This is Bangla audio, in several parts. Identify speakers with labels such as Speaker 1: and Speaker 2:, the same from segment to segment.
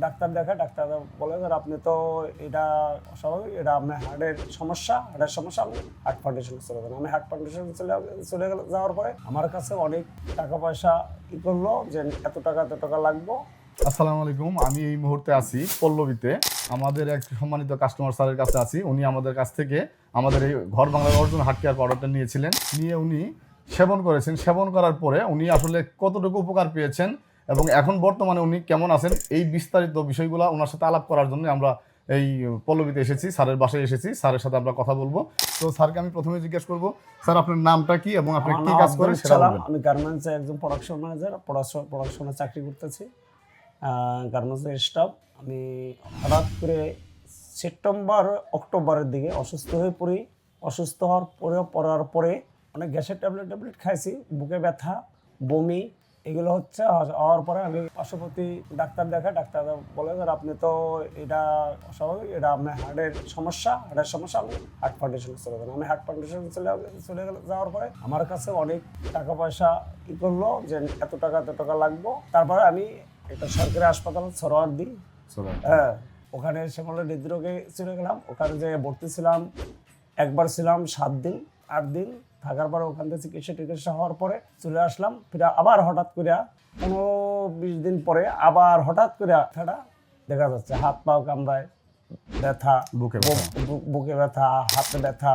Speaker 1: ডাক্তার দেখায়, ডাক্তার বলে যে আপনি তো এটা অস্বাভাবিক, এটা আপনার হার্টের সমস্যা, আপনি হার্ট ফাউন্ডেশনে চলে যান। আমি হার্ট ফাউন্ডেশনে চলে যাওয়ার পরে আমার কাছে অনেক টাকা পয়সা করলো যে এত টাকা লাগবে।
Speaker 2: আসসালামু আলাইকুম, আমি এই মুহূর্তে আছি পল্লবীতে। আমাদের এক সম্মানিত কাস্টমার স্যারের কাছে আছি। উনি আমাদের কাছ থেকে আমাদের এই ঘর বাংলার অর্জুন হার্ট কেয়ার পাউডারটা নিয়েছিলেন, নিয়ে উনি সেবন করেছেন। সেবন করার পরে উনি আসলে কতটুকু উপকার পেয়েছেন এবং এখন বর্তমানে উনি কেমন আছেন, এই বিস্তারিত বিষয়গুলো ওনার সাথে আলাপ করার জন্য আমরা এই পল্লবীতে এসেছি, স্যারের বাসায় এসেছি। স্যারের সাথে আমরা কথা বলবো। তো স্যারকে আমি প্রথমে জিজ্ঞেস করবো, স্যার আপনার নামটা কি এবং আপনি কি কাজ করেন সেটা বলবেন।
Speaker 1: আমি গার্মেন্টসে একজন প্রোডাকশন ম্যানেজার, প্রোডাকশনে চাকরি করতেছি, গার্মেন্টসের স্টাফ। আমি হঠাৎ করে সেপ্টেম্বর অক্টোবরের দিকে অসুস্থ হয়ে পড়ি। অসুস্থ পড়ার পরে অনেক গ্যাসের ট্যাবলেট খাইছি, বুকে ব্যথা, বমি এগুলো হচ্ছে। হওয়ার পরে আমি পার্শ্ববর্তী ডাক্তার দেখাই, ডাক্তার বলে যে আপনি তো এটা অস্বাভাবিক, এটা আপনার হার্টের সমস্যা, আপনি হার্ট ফাউন্ডেশনে চলে যান। আমি হার্ট ফাউন্ডেশনে চলে যাওয়ার পরে আমার কাছে অনেক টাকা পয়সা করলো যে এত টাকা লাগবে। তারপরে আমি একটা সরকারি হাসপাতালে সরোয়ার দিই, হ্যাঁ, ওখানে শ্যামলা হৃদরোগে চলে গেলাম। ওখানে যে ভর্তি ছিলাম, একবার ছিলাম 7 দিন 8 দিন থাকার পরে ওখান থেকে চিকিৎসা হওয়ার পরে চলে আসলাম। ফিরে আবার হঠাৎ করে 15-20 দিন পরে আবার হঠাৎ করে ব্যথাটা দেখা যাচ্ছে, হাত পাও কামড়ায় ব্যথা, বুকে ব্যথা, হাতে ব্যথা,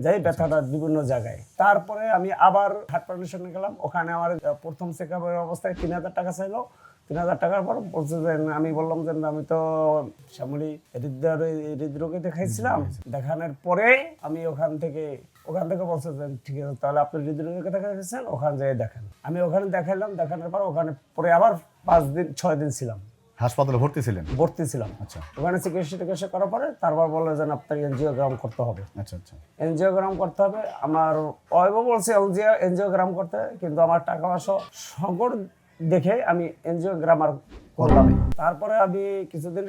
Speaker 1: যাই ব্যথাটা বিভিন্ন জায়গায়। তারপরে আমি আবার হার্ট ফাউন্ডেশনে গেলাম। ওখানে আমার প্রথম চেক আপের অবস্থায় 3000 টাকা চাইলো। 3000 টাকার পর বলছে যে, আমি বললাম যে আমি তো শ্যামলী হৃদরোগে দেখাইছিলাম। দেখানোর পরে আমি ওখান থেকে বলছে যে ঠিক আছে, তাহলে আপনি হৃদরোগে দেখাইছেন, ওখানে যেয়ে দেখেন। আমি ওখানে দেখাইলাম। দেখানোর পর ওখানে পরে আবার 5-6 দিন ছিলাম,
Speaker 2: হাসপাতালে ভর্তি ছিলাম।
Speaker 1: আচ্ছা, ওখানে চিকিৎসা করার পরে তারপর বললো যে আপনার এনজিওগ্রাম করতে হবে।
Speaker 2: আচ্ছা,
Speaker 1: এনজিওগ্রাম করতে হবে। আমার বলছে এনজিওগ্রাম করতে, কিন্তু আমার টাকা পয়সা সংকট দেখে আমি এনজিওগ্রাম আর করলাম। তারপরে আমি কিছুদিন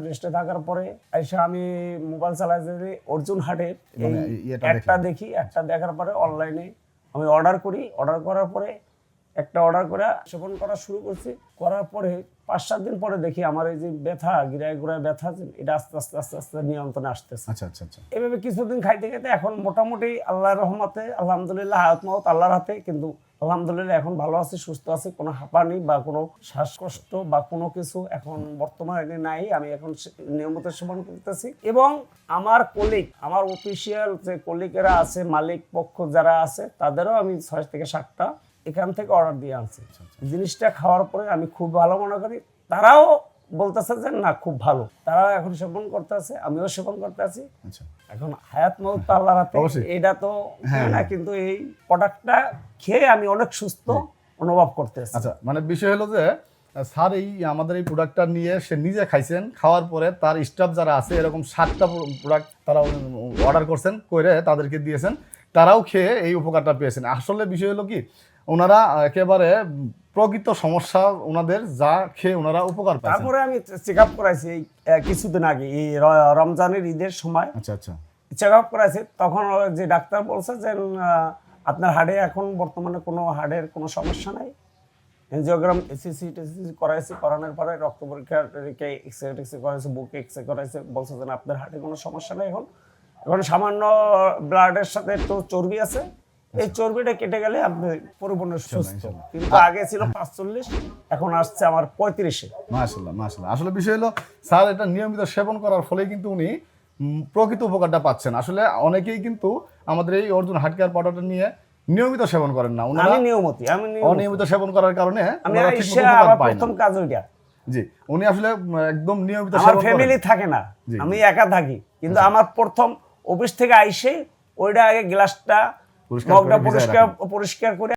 Speaker 1: রেস্টে থাকার পরে এসে আমি মোবাইল চালাই অর্জুন হার্টের একটা দেখি। একটা দেখার পরে অনলাইনে আমি অর্ডার করার পরে একটা অর্ডার করে সেবন করা শুরু করছি। করার পরে 5-7 দিন পরে দেখি আমার এই যে ব্যথা, গিরায় ব্যথা, এটা আস্তে নিয়ন্ত্রণে আসতেছে।
Speaker 2: আচ্ছা।
Speaker 1: এভাবে কিছুদিন খাইতে এখন মোটামুটি আল্লাহর রহমতে আলহামদুলিল্লাহ, হায়াত মওত আল্লাহর হাতে, কিন্তু আলহামদুলিল্লাহ এখন ভালো আছি, সুস্থ আছি, কোনো হাঁপানি বা কোনো শ্বাসকষ্ট বা কোনো কিছু এখন বর্তমানে নাই। আমি এখন নিয়মিত সেবন করতেছি। এবং আমার আমার অফিসিয়াল যে কলিগেরা আছে, মালিক পক্ষ যারা আছে, তাদেরও আমি 6 থেকে 7টা এখান থেকে অর্ডার দিয়ে আনছি। জিনিসটা খাওয়ার পরে আমি খুব ভালো মনে করি। তারাও বলতেছে যে না, খুব ভালো। তারাও এখন সেবন করতে আছে, আমিও সেবন করতে আছি। এখন হায়াত মওত আল্লাহর হাতে, এটা তো না, কিন্তু এই প্রোডাক্টটা খেয়ে আমি অনেক সুস্থ অনুভব করতেছি।
Speaker 2: আচ্ছা, মানে বিষয় হলো যে স্যার এই আমাদের এই প্রোডাক্টটা নিয়ে সে নিজে খাইছেন, খাওয়ার পরে তার স্টাফ যারা আছে এরকম 7টা প্রোডাক্ট তারা অর্ডার করছেন, করে তাদেরকে দিয়েছেন, তারাও খেয়ে এই উপকারটা পেয়েছেন। আসলে বিষয় হলো কি, ওনারা একেবারে প্রকৃত সমস্যা ওনাদের যা খেয়ে ওনারা উপকার পায়।
Speaker 1: তারপরে আমি চেক আপ করাইছি কিছুদিন আগে, এই রমজানের ঈদের সময়।
Speaker 2: আচ্ছা,
Speaker 1: চেক আপ করাইছি। তখন যে ডাক্তার বলছে যে আপনার হার্টে এখন বর্তমানে কোনো হার্টের কোনো সমস্যা নাই। এনজিওগ্রাম এসিসি করাইছি, করানোর পরে রক্ত পরীক্ষা এক্সরে করাইছে, বুকে এক্সরে করাইছে, বলছে যে আপনার হার্টে কোনো সমস্যা নেই। এখন সামান্য ব্লাডের সাথে একটু চর্বি আছে, এই চর্বিটা কেটে গেলে আপনি পরিপূর্ণ সুস্থ। কিন্তু আগে ছিল 45, এখন আসছে আমার 35-এ।
Speaker 2: মাশাআল্লাহ। আসলে বিষয় হলো স্যার এটা নিয়মিত সেবন করার ফলে কিন্তু উনি প্রকৃত উপকারটা পাচ্ছেন। আসলে অনেকেই কিন্তু আমাদের এই অর্জুন হার্ট কেয়ার পাউডারটা নিয়ে নিয়মিত সেবন করেন না।
Speaker 1: আমি
Speaker 2: অনিয়মিত সেবন করার কারণে
Speaker 1: প্রথম কাজ ওইটা।
Speaker 2: জি, উনি আসলে একদম নিয়মিত
Speaker 1: সেবন করেন। আমার ফ্যামিলি থাকে না, আমি একা থাকি, কিন্তু আমার প্রথম অফিস থেকে আইসে ওইটা আগে গ্লাসটা মগটা পরিষ্কার করে